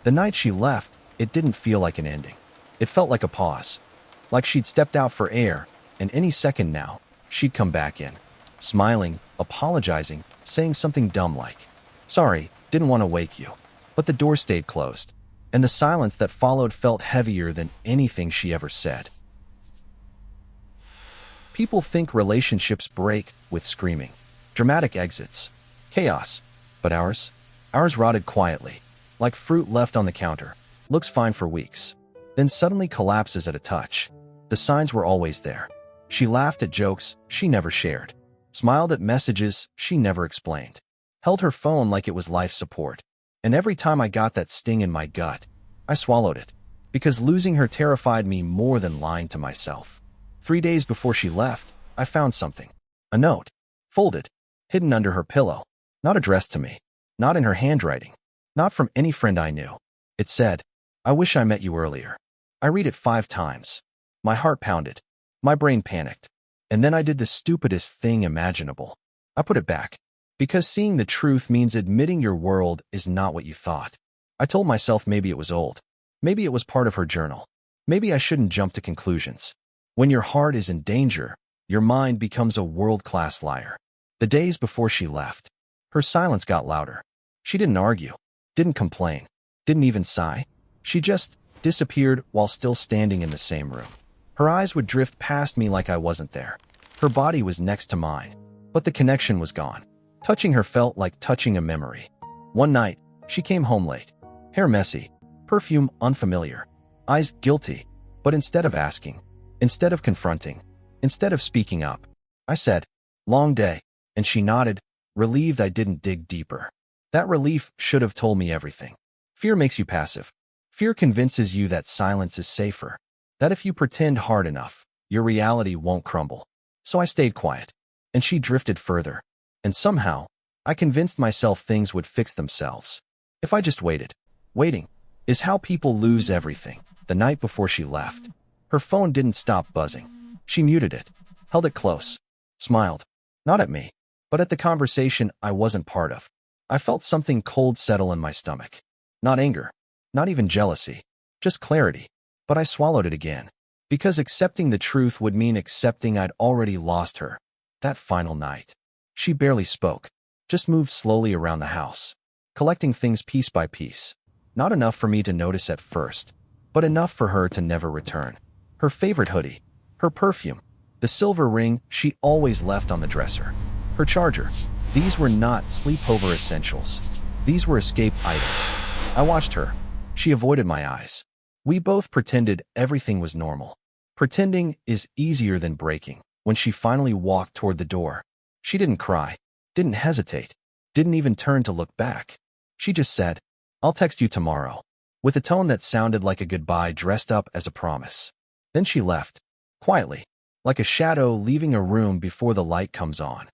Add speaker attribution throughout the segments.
Speaker 1: The night she left, it didn't feel like an ending. It felt like a pause. Like she'd stepped out for air, and any second now, she'd come back in. Smiling, apologizing, saying something dumb like, "Sorry, didn't want to wake you." But the door stayed closed, and the silence that followed felt heavier than anything she ever said. People think relationships break with screaming, dramatic exits, chaos. But ours rotted quietly, like fruit left on the counter. Looks fine for weeks, then suddenly collapses at a touch. The signs were always there. She laughed at jokes she never shared, smiled at messages she never explained, held her phone like it was life support. And every time I got that sting in my gut, I swallowed it, because losing her terrified me more than lying to myself. 3 days before she left, I found something. A note, folded, hidden under her pillow, not addressed to me, not in her handwriting, not from any friend I knew. It said, "I wish I met you earlier." I read it 5 times. My heart pounded. My brain panicked. And then I did the stupidest thing imaginable. I put it back. Because seeing the truth means admitting your world is not what you thought. I told myself maybe it was old. Maybe it was part of her journal. Maybe I shouldn't jump to conclusions. When your heart is in danger, your mind becomes a world-class liar. The days before she left, her silence got louder. She didn't argue, didn't complain, didn't even sigh. She just disappeared while still standing in the same room. Her eyes would drift past me like I wasn't there. Her body was next to mine, but the connection was gone. Touching her felt like touching a memory. One night, she came home late. Hair messy, perfume unfamiliar, eyes guilty. But instead of asking, instead of confronting, instead of speaking up, I said, "Long day," and she nodded, relieved I didn't dig deeper. That relief should have told me everything. Fear makes you passive. Fear convinces you that silence is safer, that if you pretend hard enough, your reality won't crumble. So I stayed quiet, and she drifted further. And somehow, I convinced myself things would fix themselves. If I just waited. Waiting is how people lose everything. The night before she left, her phone didn't stop buzzing. She muted it, held it close, smiled, not at me, but at the conversation I wasn't part of. I felt something cold settle in my stomach. Not anger, not even jealousy, just clarity. But I swallowed it again, because accepting the truth would mean accepting I'd already lost her. That final night, she barely spoke, just moved slowly around the house, collecting things piece by piece. Not enough for me to notice at first, but enough for her to never return. Her favorite hoodie, her perfume, the silver ring she always left on the dresser, her charger. These were not sleepover essentials. These were escape items. I watched her. She avoided my eyes. We both pretended everything was normal. Pretending is easier than breaking. When she finally walked toward the door, she didn't cry, didn't hesitate, didn't even turn to look back. She just said, "I'll text you tomorrow," with a tone that sounded like a goodbye dressed up as a promise. Then she left, quietly, like a shadow leaving a room before the light comes on.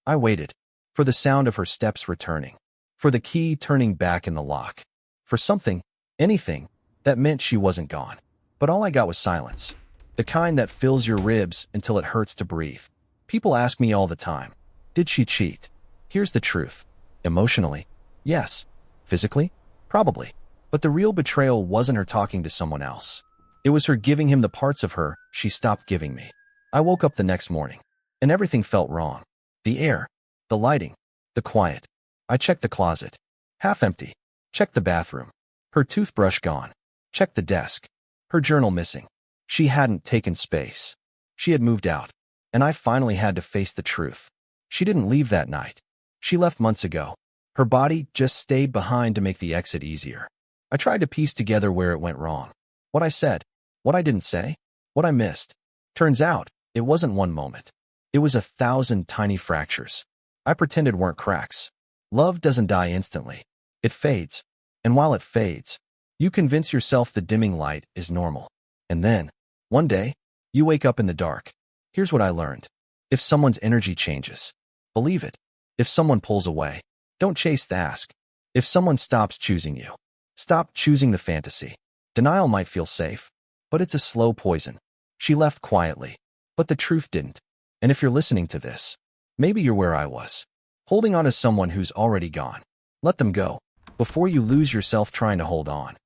Speaker 1: I waited, for the sound of her steps returning, for the key turning back in the lock, for something, anything, that meant she wasn't gone. But all I got was silence, the kind that fills your ribs until it hurts to breathe. People ask me all the time, did she cheat? Here's the truth. Emotionally, yes. Physically, probably. But the real betrayal wasn't her talking to someone else. It was her giving him the parts of her she stopped giving me. I woke up the next morning, and everything felt wrong. The air, the lighting, the quiet. I checked the closet. Half empty. Checked the bathroom. Her toothbrush gone. Checked the desk. Her journal missing. She hadn't taken space. She had moved out. And I finally had to face the truth. She didn't leave that night. She left months ago. Her body just stayed behind to make the exit easier. I tried to piece together where it went wrong. What I said. What I didn't say. What I missed. Turns out, it wasn't one moment. It was 1,000 tiny fractures. I pretended weren't cracks. Love doesn't die instantly. It fades. And while it fades, you convince yourself the dimming light is normal. And then, one day, you wake up in the dark. Here's what I learned. If someone's energy changes, believe it. If someone pulls away, don't chase the ask. If someone stops choosing you, stop choosing the fantasy. Denial might feel safe, but it's a slow poison. She left quietly, but the truth didn't. And if you're listening to this, maybe you're where I was, holding on to someone who's already gone. Let them go. before you lose yourself trying to hold on.